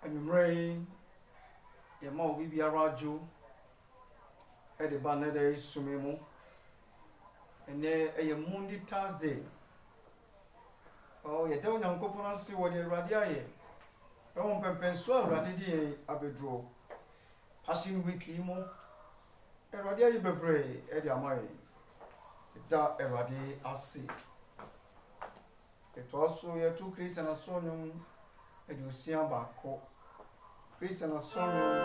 Anumre yama obi biara adwo de ba na da isume mu ene eye Monday Thursday yɛda Onyankopɔn ase wɔ de Awurade ayɛ ɛwɔ mpɛmpɛnso a Awurade de yɛn abɛduro Passion Week yi mu Awurade ayɛ bebree de ama yɛn da Awurade ase ɛtoa so yɛto Christian asɔnnwom de osia baako Christian asɔnnwom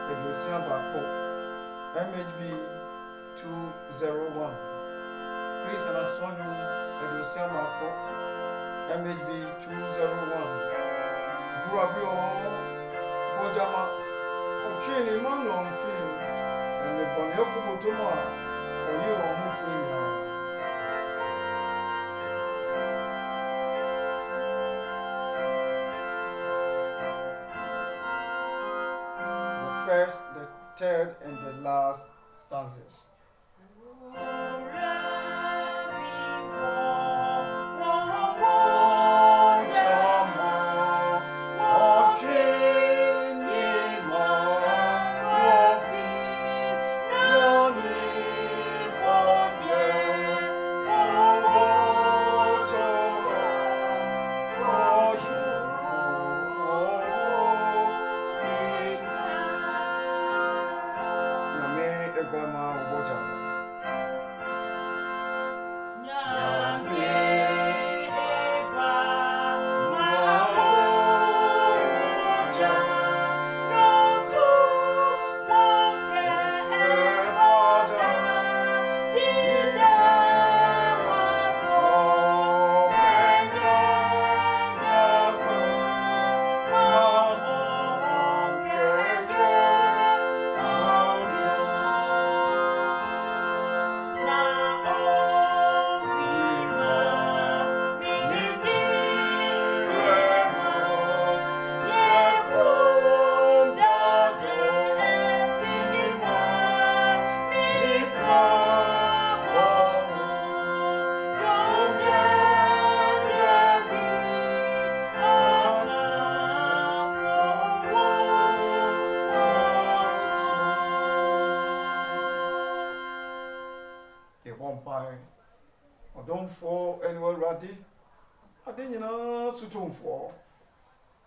de osia baako MHB 201 Christian asɔnnwom de osia baako MHB 201 Burabio Bojama Ochini Manon film and the Boniofu Botoma or you are moving. The first, the third, and the last stanzas.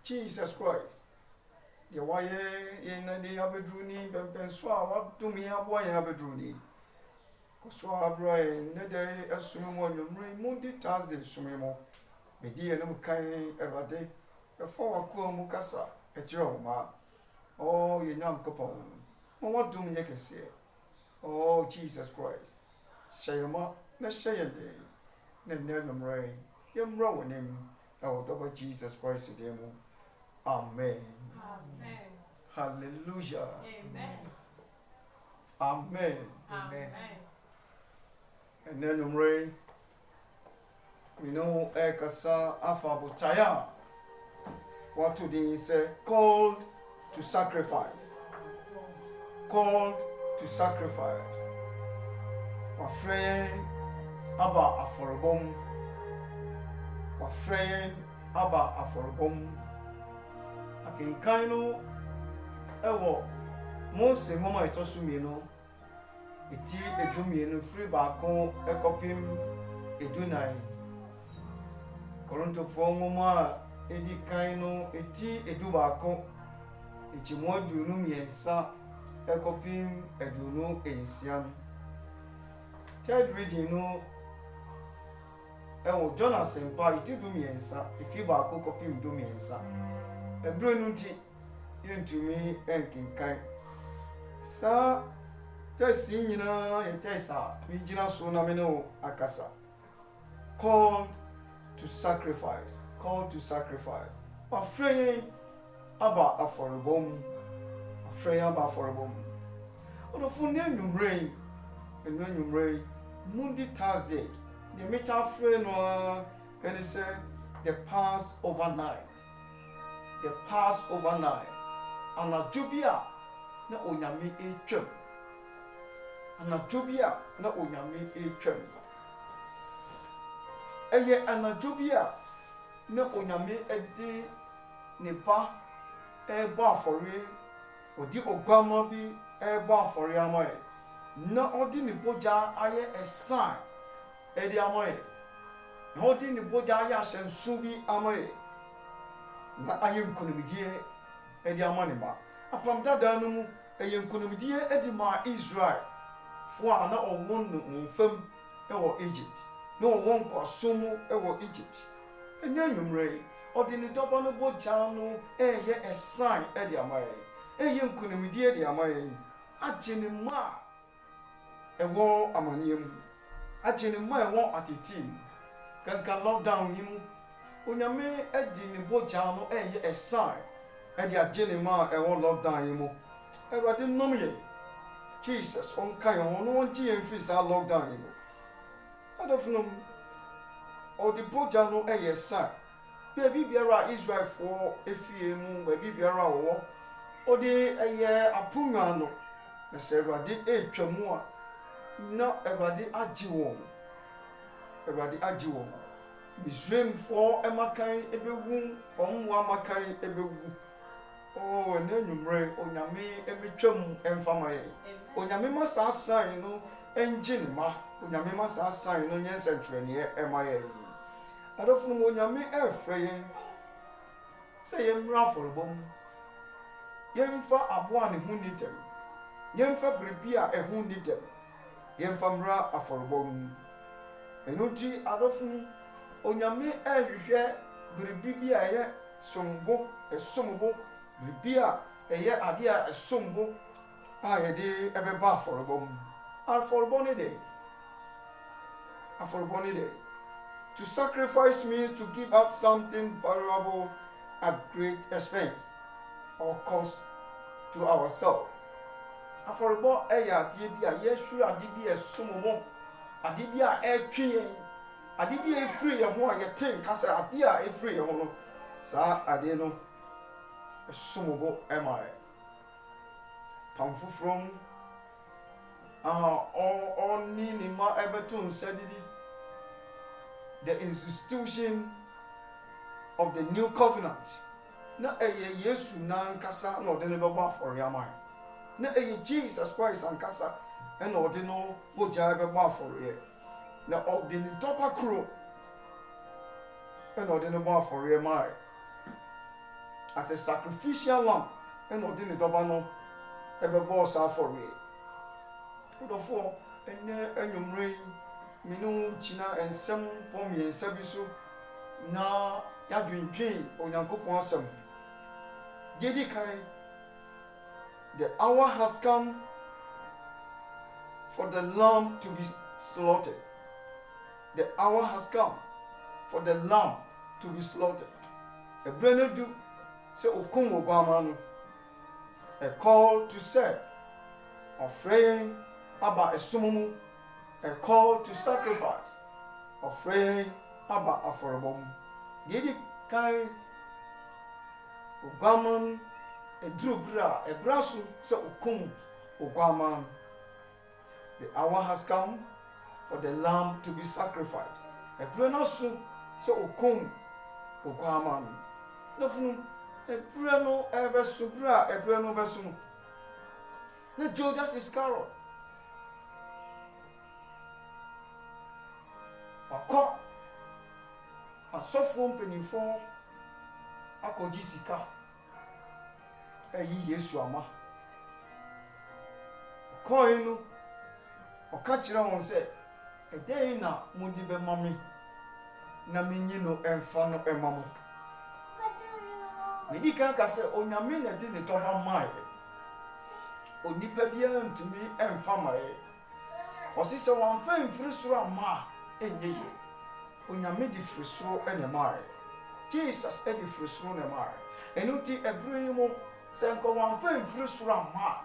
Jesus Christ. The wire in the Abedruni, Benswa, what do me have why Abedruni? Koswa Brian, the day as soon as Monday Thursday, Sumimo, the dear no kind erade, before a cool Mukasa, a Jeroma. Oh, ye young couple. What do me can say? Oh, Jesus Christ. Shayama, na Shayan day, then Nelum Ray, young Rowan him, out of Jesus Christ to them. Amen. Amen. Hallelujah. Amen. Amen. Amen. And then we know Ekasa Afabutaya. What today say called to sacrifice. Called to sacrifice. My friend Abba Aforobom. My friend Abba Aforobom. Akinkaino ewo Mose mama itosu mienu eti edu mienu free baako ekopim edunan Korinto ngoma edi kaino eti edu baako echimu adunu miensa ekopim edunu ensian third reading no ewo Jonas empa eti du miensa efi baako kopim du miensa Ebro nunti yentumi enkinkan sa tesi nyina yentesa mijina so na me no akasa called to sacrifice afraid aba aforobom ono funne numre Monday Thursday the mecha free no and say the Passover night anadwobia na onyame etwam eye anadwobia na onyame edi ne ba ebo afori odi ogwama bi ebo afori amoye na odi ni boja aye a sign edi amoye na odi ni boja aye asensu bi amoye na aye nkonimdie edi amane ba apam dada no mu eye nkonimdie edi ma Israel fo ana owon no mfam ewo Egypt na owon kwasomu ewo Egypt enya nwumre odi ni dobo no boja no eye a sign edi amaye eye nkonimdie edi amaye agene ma ewo amaniem agene ma ewo atitim kanka lockdown ni mu onyame edi ni boja no eye a sign edi agene ma ewo lockdown yi mu ewade nomye Jesus onka yo no onji en free sa lockdown yi mu adofnum odi boja no eye sign baby biara Israel for efie mu baby biara wo odi eye apunwa no na se ewade etwamu a na ewade agi won Misraim for emakan ebewu onwo amakan ebewu oh na nwumre onyame emetwam emfamaye onyame masa sign no engine ma onyame masa sign no nyense ntwene emaye adofunu onyame efreyen se yemra forobom yemfa aboa ne hunitem yemfa brebia ehunitem yemfa mra aforobom enunti adofunu onyame ehwehwe brebia ye sombo esombo brebia eye ade a esombo a yede ebeba aforobom aforobom de to sacrifice means to give up something valuable at great expense or cost to ourselves. Aforobo eya ade bi a yehuru ade bi esombo ade bi a etwe ade bi efiri ye ho a yeten kasa ade a efiri ye ho no sa ade no esombo emae pamfu from oni ni ma ebeton sedidi the institution of the new covenant na eye Yesu na nkasa na ode ne beba afori amai na eye Jesus Christ ankasa na ode no boja beba afori na ode ni topa kro na ode ne beba afori amai as a sacrificial lamb na ode ni toba no ebeba osa afori odofo enwumre minu china ensem pomye ensabiso na yadwintwe onyankopon asem gedi kai the hour has come for the lamb to be slaughtered. The hour has come for the lamb to be slaughtered. A brand new se okun ogama no a call to serve offering aba esumu a call to sacrifice offering aba aforobom gedi kai ogama edrubra ebrasu se okun ogama. The hour has come for the lamb to be sacrificed. Ebrenasu se okun ogama no funu ebreno ebesu bra ebreno besu na Judas Iscariot akọ asọfo mpanimfo akọji sika eyi Yesu ama kọọ inu ọka kyerɛ wɔn sɛ ɛdɛn na modi bɛma me na menyi no ɛmfa no ɛma mo medi kan ka sɛ onyame na de ne tɔba mae onipa biara ntumi ɛmfa mae ɔsi sɛ wɔmfa mfiri soro ama a ɛnyɛ yie onyame de firi soro ɛna mae Jesus ɛde firi soro na mae ɛno nti ɛbere yi mu sɛ nka wɔmfa mfiri soro ama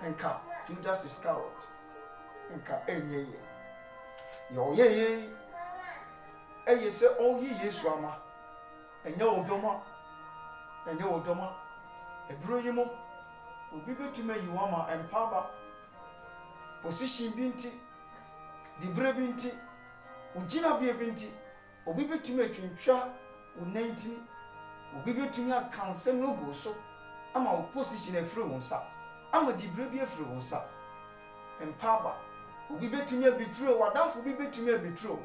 a nka Judas Iscariot nka enye ye yo ye eye se oyi Yesu ama enye odoma ebro yimo obi betuma yi wa ma empaba position binti dibre binti ugina bia binti obi betuma twintwa unenti obi betuma kansem no go so ama wo position afiri wo nsa ama dibre bi afiri wo nsa empaba obi betumi abituro wadamfo bi betumi abituro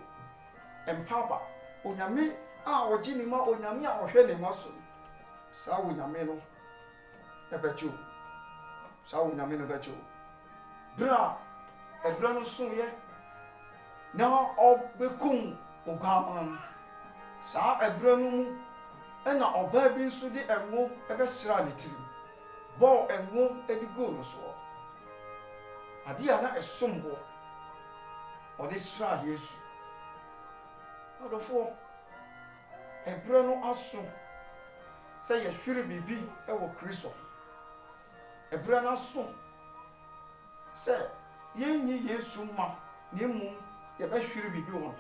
empaba onyame a ogye ne ma onyame a ohwe ne ma so saa onyame no ebecho saa onyame no becho bra ebra no so ye na obekum ogaman saa ebra no mu ena oba bi nso de enwo ebesra ne tiri bo enwo edigo no so ade a na esombo ode sra Yesu adofo ebra no aso sɛ yɛhwere bibi ɛwɔ Kristo ebra no aso sɛ yɛnyi Yesu ma ne mu yɛbɛhwere bibi wɔ ho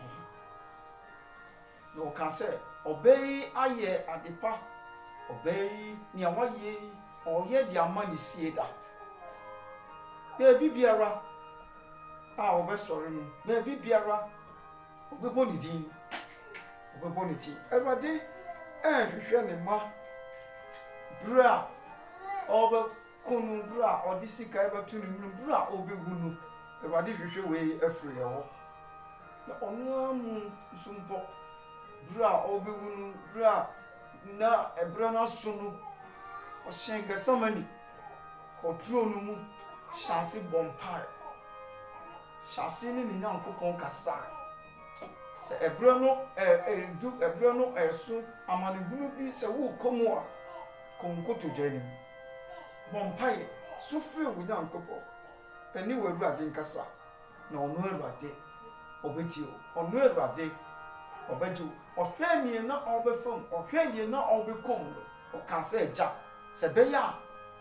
na ɔka sɛ ɔbɛyi ayɛ adepa ɔbɛyi nea wayɛ ɔyɛ de ama ne sie da baabi biara a ɔbɛsɔre no baabi biara ɔbɛbɔ ne din ɔbɛbɔ ne ti Awurade ɛhwehwɛ ne ma bra ɔbɛkunu bra ɔde sika ɛbɛto ne mu bra ɔbɛgu no Awurade hwehwɛ wei afiri ɛhɔ na ɔno amu nso mpɔ bra ɔbɛgu no bra na ɛbra no aso no ɔhyɛn Gɛsamani kɔturo no mu hyɛase bɔmpae hyɛase ne ne Nyankopɔn kasa sɛ ɛbra no ɛbra no ɛso amanehunu bi sɛ wokɔ mu a kɔnkoto gyanim bɔmpae so firi wo Nyankopɔn ɛne wɔ Awurade nkasa na ɔno Awurade ɔbɛtie ɔno Awurade ɔbɛgye ɔhwɛ nie na ɔbɛfam ɔhwɛ nie na ɔbɛkɔm ɔka sɛ agya sɛ bɛyɛ a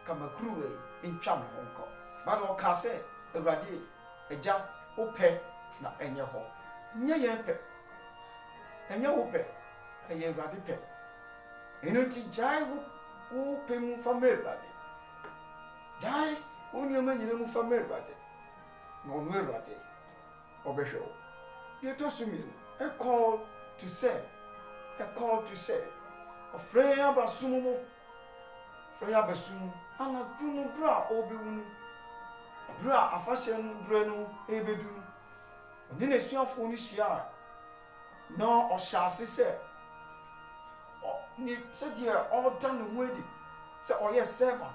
kamakuruwa ntwa me ho nkɔ bade ɔka sɛ Awurade agya wopɛ na ɛnyɛ hɔ nyɛ yɛn pɛ ɛnyɛ wo pɛ ɛyɛ Awurade pɛ ɛno nti gyae wo pɛ mu fa ma Awurade gyae wo nneɛma nyina mu fa ma Awurade na ɔno Awurade ɔbɛhwɛ wo yɛtɔ so mmienu a call to say ɔfrɛ abasom mu frɛ abasom anadwo no bra ɔbɛwu no bra afahyɛ no bra no ɛbɛdu no ɔne n'asuafoɔ no hyia na ɔhyɛ ase sɛ ne sɛdeɛ ɔda ne ho adi sɛ ɔyɛ servant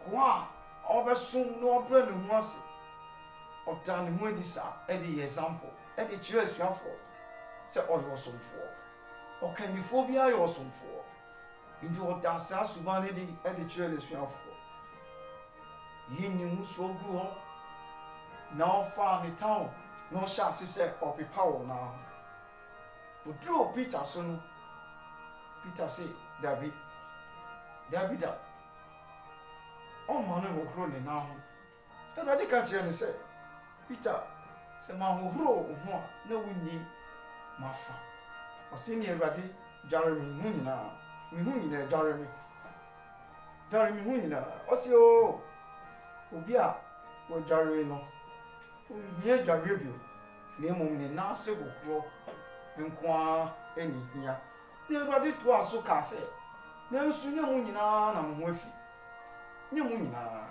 koa a ɔbɛsom na ɔbrɛ ne ho ase ɔda ne ho adi saa ɛde yɛ example ɛde kyerɛ asuafoɔ sɛ ɔyɛ ɔsomfoɔ ɔkandifoɔ biara yɛ ɔsomfoɔ nti ɔda saa suban no di ɛde kyerɛ n'asuafoɔ yi ne mu so gu hɔ na ɔfa ne town na ɔhyɛ ase sɛ ɔpepa wɔ na ɔduru Peter so no Peter sɛ dabi da ɔma no hohoro ne nan ho Awurade ka kyerɛ ne sɛ Peter sɛ mahohoro wo ho a na wonni mafa ɔsɛ ne Awurade dware me ho nyinaa dware me ho nyinaa ɔsɛ o obi a wɔdware no ohia dware bio na mmom ne nan ase hohoro nko a ɛne hia na Awurade toa so ka sɛ nanso nyɛ mo nyinaa na mo ho afi nyɛ mo nyinaa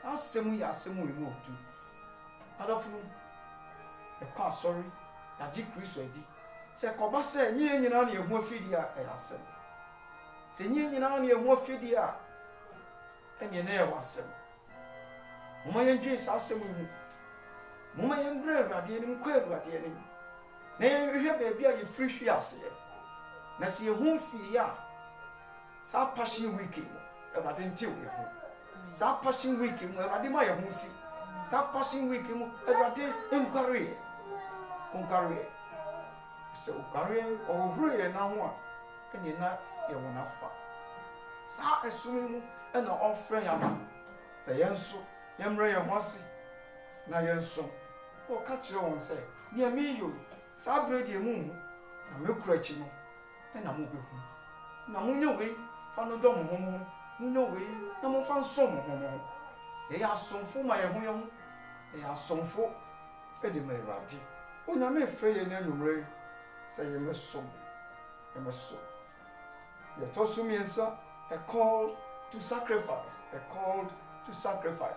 saa asɛm yɛ asɛm wɔ mu otu adɔfo ɛkɔ asɔre yɛagye Kristo adi sɛ kɔba sɛ nyɛ nyinaa na yɛho afidi a ɛyɛ asɛm sɛ nyɛ nyinaa na yɛho afidi a ɛneɛ na yɛwɔ asɛm moma yɛndwe saa asɛm yi mu moma yɛmbrɛ Awurade anim kɔ Awurade anim na yɛhwehwɛ baabi a yɛfiri hwe aseɛ na sɛ yɛho mfii a saa passion week mu Awurade ntew yɛ ho saa passion week mu Awurade ma yɛ ho fi saa passion week mu Awurade nkware sɛ ɔkware ɔhoro yɛ na ho a ɛne na yɛwɔ nafa saa ɛsom mu ɛna ɔfrɛ yɛ ama sɛ yɛn nso yɛmmerɛ yɛn ho ase na yɛn nso ɔka kyerɛ wɔn sɛ nea meyɛ saa berɛ deɛ mu na mekura akyi no ɛna mobɛhu na monyɛ wei fa no dɔ mo ho monyɛ wei na momfa nso mo ho ɛyɛ asomfo ma yɛn ho ɛyɛ asomfo ɛde ma Awurade onyame frɛ yɛn anwummerɛ sɛ yɛmɛsom Yɛ tɔ so mmiɛnsa, a call to sacrifice. A call to sacrifice.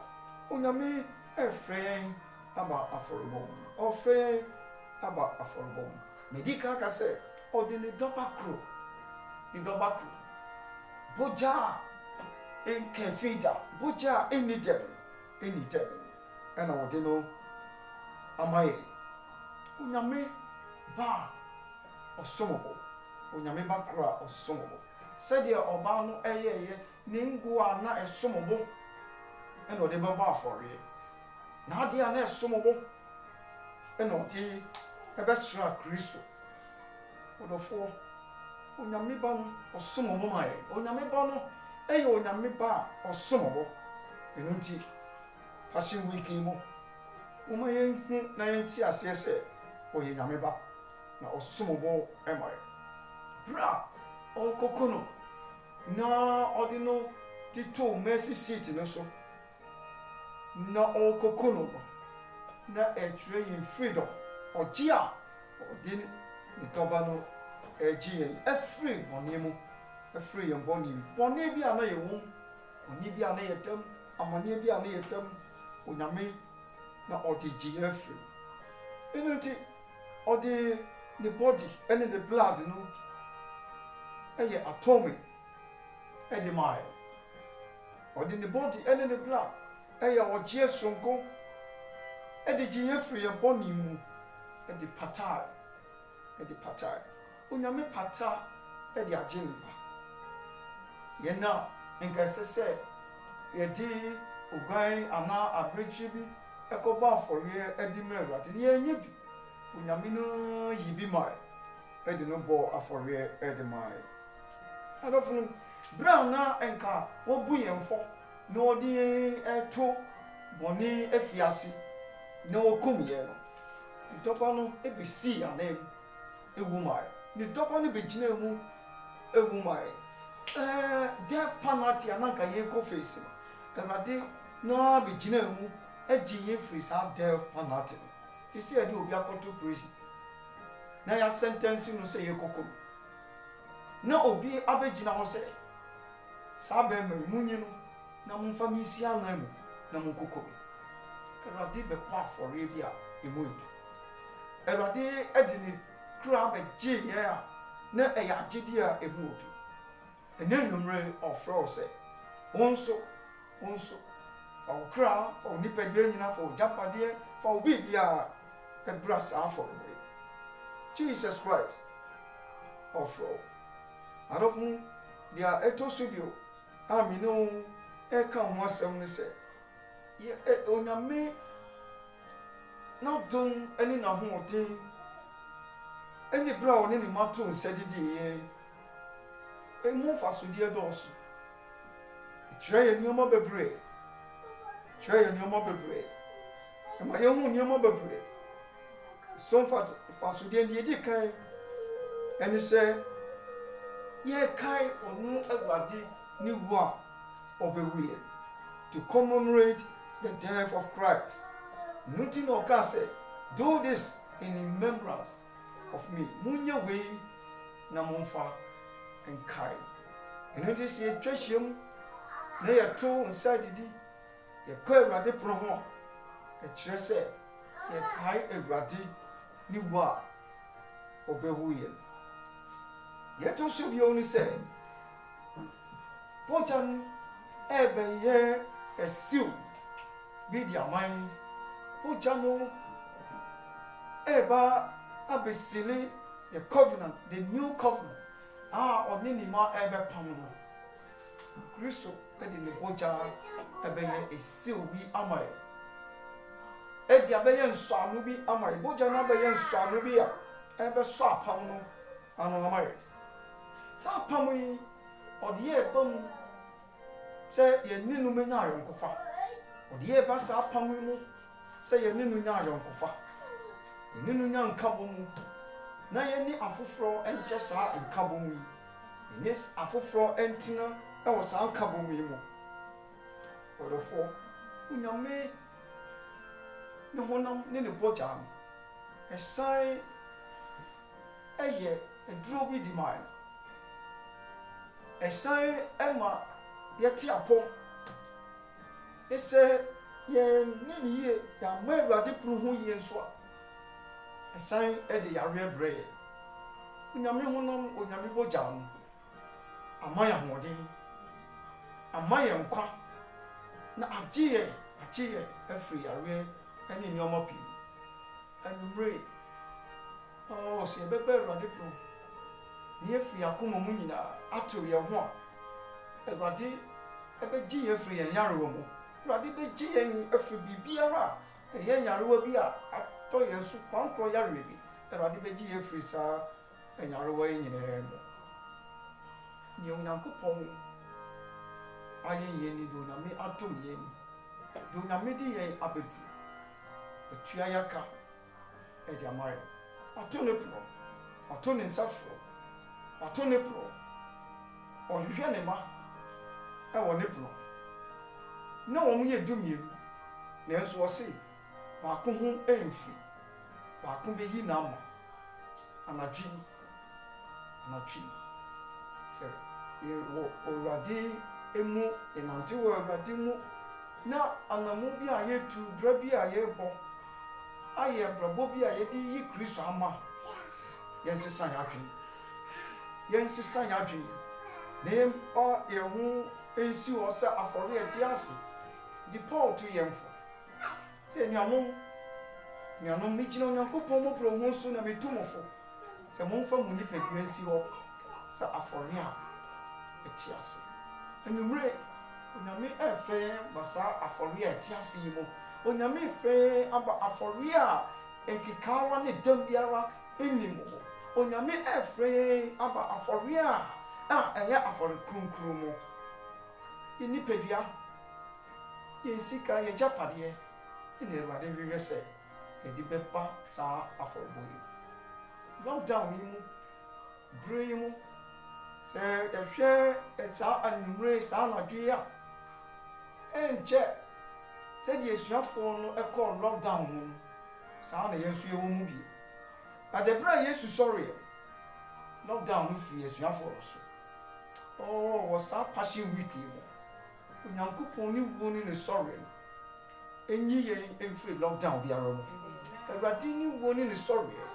Onyame ɛfrɛ yɛn aba afɔrebɔ mu. Ɔfrɛ yɛn aba afɔrebɔ mu. Medi kan ka sɛ ɔde ne dɔba koro, bogya a ɛnka fi da, bogya a ɛnni dɛm, ɛna ɔde no ama yɛn. Onyame ba a ɔsom bo, onyame ba koro a ɔsom bo. Sɛdeɛ ɔbaa no ɛyɛɛyɛ ne ngo a na ɛsom bo ɛna ɔde bɛbɔ afɔreɛ. N'adeɛ a na ɛsom bo ɛna ɔde ɛbɛsra Kristo. Ɔdɔfoɔ, onyame ba no ɔsom bo ma yɛn. Onyame ba no ɛyɛ onyame ba a ɔsom bo. Ɛno nti Passion Week yi mu, woma yɛnhu na yɛnte aseɛ sɛ ɔyɛ nyame ba na ɔsom bo ɛma yɛn. Berɛ a ɔrekɔkɔ no na ɔde no de too mercy seat no so na ɔrekɔkɔ no na ɛkyerɛ yɛn freedom. Ɔgye a ɔde ne dɔba no ɛgye yɛn ɛfiri bɔne mu, ɛfiri yɛn bɔne mu. Bɔne bi a na yɛwɔ, bɔne bi a na yɛdam, amanneɛ bi a na yɛdam, onyame na ɔde gye yɛn afiri. Ɛno nti ɔde ne body ɛne ne blood no ɛyɛ atonement ɛde maa yɛn. Ɔde ne body ɛne ne blood ɛyɛ ɔgye sonko ɛde gye yɛn afiri yɛn bɔne mu ɛde pataa. Onyame pata ɛde agye ne ba. Yɛn a nka ɛsɛ sɛ yɛde oguan anaa abirekyie bi ɛkɔbɔ afɔreɛ ɛde ma Awurade ne yɛnyɛ bi. Onyame no yi bi ma ɛde no bɔ afɔreɛ ɛde ma yɛn. Adɔfo no, berɛ a na nka wɔbu yɛn fɔ na wɔde yɛn ɛto bɔne afiase na wɔkum yɛn no, ne dɔba no ɛbɛsii anan mu ɛwu ma yɛn. Ne dɔba no bɛgyina mu ɛwu ma yɛn. Death penalty a na nka yɛrekɔ face no, Awurade na bɛgyina mu agye yɛn firi saa death penalty no. Te sɛ yɛde obi akɔto prison na yɛasɛntɛnse no sɛ yɛkɔkɔ mu, na obi abɛgyina hɔ sɛ saa bɛrima yi munyi no na momfa me nsi anan mu na monkɔkɔ mu. Awurade bɛbɔ afɔreɛ bi a ɛmu edu. Awurade ɛde ne kura abɛgye yɛn a na ɛyɛ agyedi a ɛmu edu. Ɛnɛ nnwumire ɔfrɛ wo sɛ wo nso fa wo kra, fa wo nipadua nyinaa, fa wo gyapadeɛ, fa wo biribiara ɛbra saa afɔrebɔ. Jesus Christ ɔfrɛ wo. Adɔfo, deɛ ɛtɔ so bio a me ne wo ɛka ho asɛm ne sɛ onyame n'adom ɛne n'ahoɔden ɛne berɛ a ɔne ne ma to nsa didiiɛ ɛmu mfasodeɛ dɔɔso. Ɛkyerɛ yɛn nneɛma bebree, ɛma yɛhu nneɛma bebree. So mfasodeɛ deɛ yɛdi kan ɛne sɛ yɛkae ɔno Awurade ne wu a ɔbɛwu yɛn, to commemorate the death of Christ. No nti na ɔka sɛ, do this in remembrance of me. Munyɛ wei na momfa nkae. Ɛno nti sɛ yɛtwa hyia mu na yɛto nsa didi, yɛkɔ Awurade pono ho a, ɛkyerɛ sɛ yɛkae Awurade ne wu a ɔbɛwu yɛn. Yɛto so bio ne sɛ bogya no ɛbɛyɛ ɛsiw bi di aman. Bogya no ɛba abɛsili the covenant, the new covenant a ɔne ne ma ɛbɛpam no. Kristo ɛde ne bogya ɛbɛyɛ ɛsiw bi ama yɛ, ɛde abɛyɛ nsɔano bi ama yɛ. Bogya no abɛyɛ nsɔano bi a ɛbɛsɔ apam no ano ama yɛ. Saa apam yi ɔde yɛ ɛba mu sɛ yɛne no menya ayɔnkofa. Ɔde yɛ ɛba saa apam yi mu sɛ yɛne no nya ayɔnkofa, yɛne no nya nkabɔ mu, na yɛne afoforɔ ɛnkyɛ saa nkabɔ mu yi, yɛne afoforɔ ɛntena ɛwɔ saa nkabɔ mu yi mu. Ɔdɔfoɔ, Onyame ne honam ne ne bogya no ɛsan ɛyɛ aduro bi di maa yɛn. ɛsan ɛma yɛte apɔ ɛsɛ yɛn ne yie yɛama Awurade pono ho yie nso a ɛsan ɛde yareɛ brɛ yɛ onyame honam onyame bogya no ama yɛ ahoɔden ama yɛ nkwa na agye yɛ afiri yareɛ ɛne nneɛma pii anwummere sɛ yɛbɛbɛ Awurade pono na yɛfiri akoma mu nyinaa ato yɛn ho a Awurade ɛbɛgye yɛn afiri yɛn yarewa mu Awurade bɛgye yɛn afiri biribiara a ɛyɛ yarewa bi a atɔ yɛn so kwankorɔ yarewa bi Awurade bɛgye yɛn afiri saa yarewa yi nyinaa mu nea Onyankopɔn ayɛ yɛn ni de Onyame adom yɛn ni de Onyame de yɛn abɛduru atua yɛaka ɛde ama yɛn wato ne pono wato ne nsa frɔ wato ne pono ɔhwehwɛ ne ma ɛwɔ ne pono na wɔn yɛ dumienu nanso ɔse baako ho ɛmfi baako bɛyi n'ama anadwi sɛ yɛwɔ Awurade emu yɛnante wɔ Awurade mu na anamu bi a yɛtu bra bi a yɛbɔ ayɛ brabɔ bi a yɛde yi Kristo ama yɛnsesa yɛadwene na yɛn ho nsi hɔ sɛ afɔre ɛte ase de Paul to yɛn fo sɛ nuanom megyina Onyankopɔn mmɔborɔ ho so na metu mo fo sɛ momfa mo nipadua nsi hɔ sɛ afɔre a ɛte ase anwummere Onyame ɛfrɛ yɛn ba saa afɔre a ɛte ase yi mu Onyame frɛ yɛn aba afɔre a nkekaawa ne dam biara nnim hɔ Onyame ɛfrɛ yɛn aba afɔre a ɛyɛ afɔre kronkron mu yɛn nipadua yɛn sika yɛn gyapadeɛ ɛna Awurade hwehwɛ sɛ yɛde bɛba saa afɔrebɔ yi lockdown yi mu bere yi mu sɛ yɛhwɛ saa anwummere saa anadwo yi a ɛnkyɛ sɛdeɛ asuafoɔ no ɛkɔɔ lockdown mu no saa na yɛn nso yɛwɔ mu bi adebere a Yesu sɔreɛ lockdown no firi asuafoɔ no so wɔ saa Passion Week yi mu Onyankopɔn ne wuo ne sɔreɛ ɛnyi yɛn mfiri lockdown biara mu Awurade ne wuo ne sɔreɛ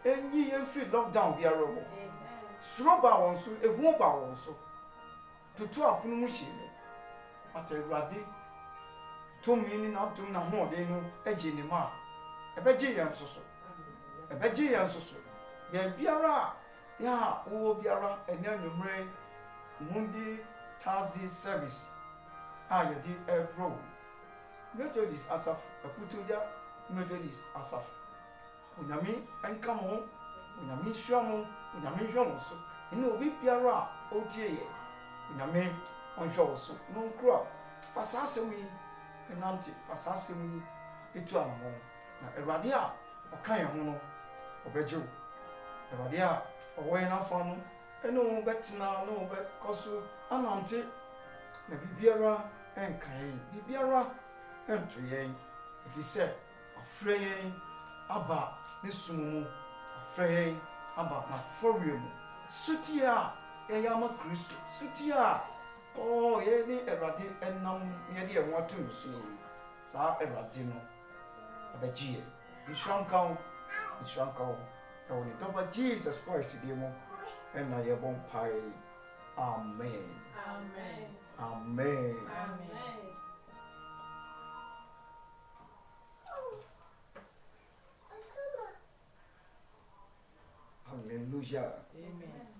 ɛnyi yɛn mfiri lockdown biara mu suro baa wɔn so ehu baa wɔn so tutu apono mu hyɛ no ata Awurade tumi ne n'atom na hoɔden no agye ne ma ɛbɛgye yɛn nso so baabiara a wowɔ biara ɛne anwummere Monday Thursday service a yɛde ɛreporɔ Methodist asafo Akutogya Methodist asafo Onyame nka mo ho Onyame nhyira mo Onyame nhwɛ mo so ɛne obi biara a ɔtie yɛ Onyame ɔnhwɛ wo so na ɔnkura fa saa asɛm yi ɛnante fa saa asɛm yi ɛtu anammɔn na Awurade a ɔka yɛn ho no ɔbɛgye wo Awurade a ɔwɔ yɛn afa no ɛne wo bɛtena ne wo bɛkɔ so anante na biribiara ɛnka yɛn biribiara ɛnto yɛn ɛfiri sɛ afrɛ yɛn aba ne som mu afrɛ yɛn aba n'afɔreɛ mu sotie a yɛyɛ ama Kristo sotie a yɛne Awurade ɛnam yɛde yɛn ho ato nso yi saa Awurade no abɛgye yɛn nhyira nka wo ɛwɔ ne dɔba Jesus Christ deɛ mu ɛna yɛbɔ mpae amen. Hallelujah. Amen.